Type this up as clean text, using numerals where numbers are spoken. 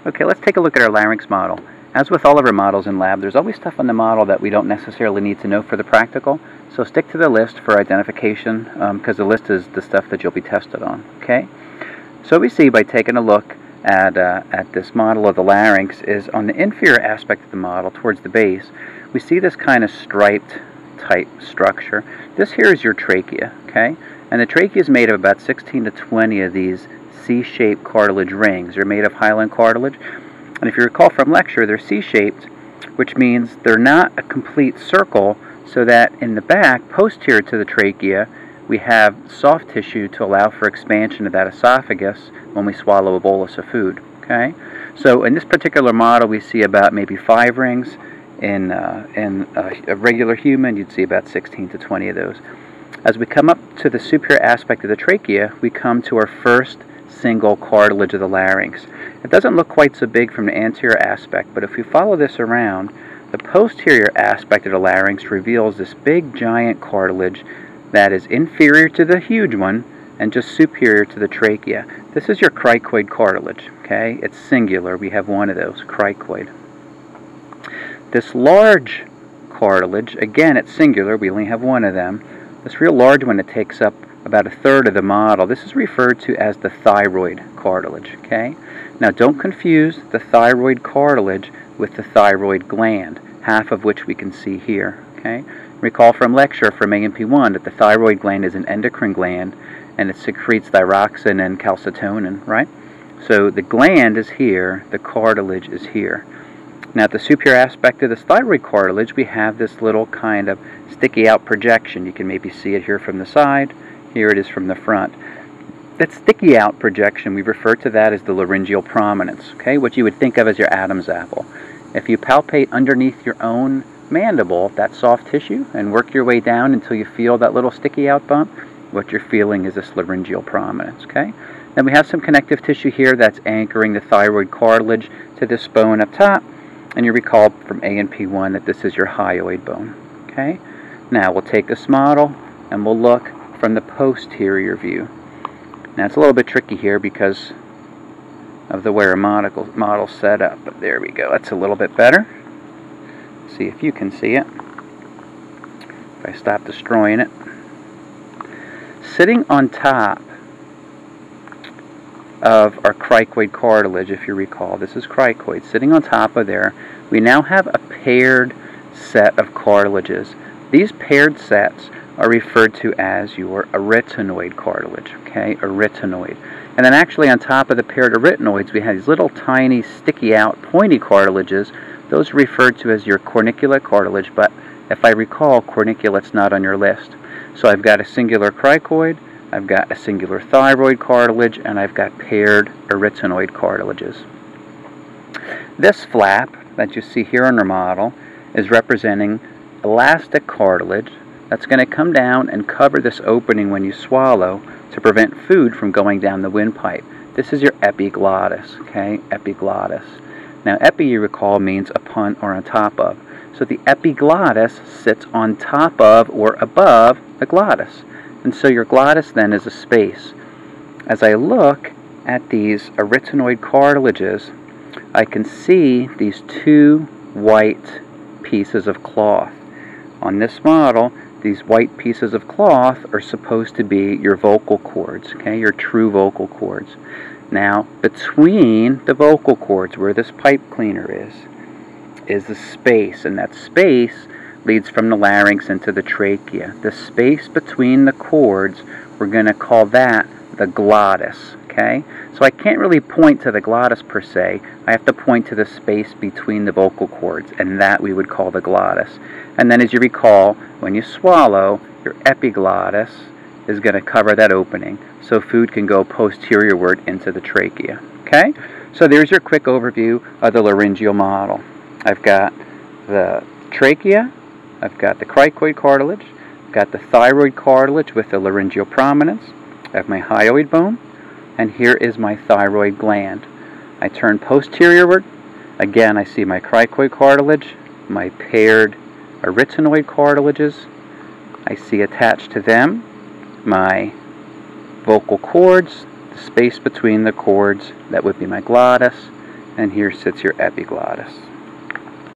Okay, let's take a look at our larynx model. As with all of our models in lab, there's always stuff on the model that we don't necessarily need to know for the practical, so stick to the list for identification, because the list is the stuff that you'll be tested on. Okay? So what we see by taking a look at this model of the larynx is on the inferior aspect of the model, towards the base, we see this kind of striped type structure. This here is your trachea, okay? And the trachea is made of about 16 to 20 of these C-shaped cartilage rings. They're made of hyaline cartilage. And if you recall from lecture, they're C-shaped, which means they're not a complete circle, so that in the back, posterior to the trachea, we have soft tissue to allow for expansion of that esophagus when we swallow a bolus of food. Okay? So in this particular model, we see about maybe 5 rings. In a regular human, you'd see about 16 to 20 of those. As we come up to the superior aspect of the trachea, we come to our first single cartilage of the larynx. It doesn't look quite so big from the anterior aspect, but if we follow this around, the posterior aspect of the larynx reveals this big giant cartilage that is inferior to the huge one and just superior to the trachea. This is your cricoid cartilage, okay? It's singular. We have one of those, cricoid. This large cartilage, again, it's singular. We only have one of them. This real large one that takes up about 1/3 of the model, this is referred to as the thyroid cartilage, okay? Now, don't confuse the thyroid cartilage with the thyroid gland, half of which we can see here, okay? Recall from lecture from A&P1 that the thyroid gland is an endocrine gland, and it secretes thyroxine and calcitonin, right? So the gland is here, the cartilage is here. Now, at the superior aspect of this thyroid cartilage, we have this little kind of sticky out projection. You can maybe see it here from the side. Here it is from the front. That sticky out projection, we refer to that as the laryngeal prominence, okay? What you would think of as your Adam's apple. If you palpate underneath your own mandible, that soft tissue, and work your way down until you feel that little sticky out bump, what you're feeling is this laryngeal prominence, okay? Then we have some connective tissue here that's anchoring the thyroid cartilage to this bone up top. And you recall from A&P1 that this is your hyoid bone. Okay? Now we'll take this model and we'll look from the posterior view. Now it's a little bit tricky here because of the way our model's set up, but there we go. That's a little bit better. See if you can see it. If I stop destroying it. Sitting on top of our cricoid cartilage, if you recall, this is cricoid. Sitting on top of there, we now have a paired set of cartilages. These paired sets are referred to as your arytenoid cartilage, okay, arytenoid. And then actually on top of the paired arytenoids, we have these little tiny sticky out pointy cartilages. Those are referred to as your corniculate cartilage, but if I recall, corniculate's not on your list. So I've got a singular cricoid, I've got a singular thyroid cartilage, and I've got paired arytenoid cartilages. This flap that you see here on our model is representing elastic cartilage that's going to come down and cover this opening when you swallow to prevent food from going down the windpipe. This is your epiglottis, okay, epiglottis. Now, epi, you recall, means upon or on top of. So the epiglottis sits on top of or above the glottis. And so your glottis then is a space. As I look at these arytenoid cartilages, I can see these 2 white pieces of cloth. On this model, these white pieces of cloth are supposed to be your vocal cords, okay, your true vocal cords. Now, between the vocal cords, where this pipe cleaner is the space, and that space leads from the larynx into the trachea. The space between the cords, we're going to call that the glottis, okay? So I can't really point to the glottis per se. I have to point to the space between the vocal cords, and that we would call the glottis. And then as you recall, when you swallow, your epiglottis is going to cover that opening, so food can go posteriorward into the trachea, okay? So there's your quick overview of the laryngeal model. I've got the trachea, I've got the cricoid cartilage, I've got the thyroid cartilage with the laryngeal prominence, I have my hyoid bone, and here is my thyroid gland. I turn posteriorward, again I see my cricoid cartilage, my paired arytenoid cartilages, I see attached to them my vocal cords, the space between the cords, that would be my glottis, And here sits your epiglottis.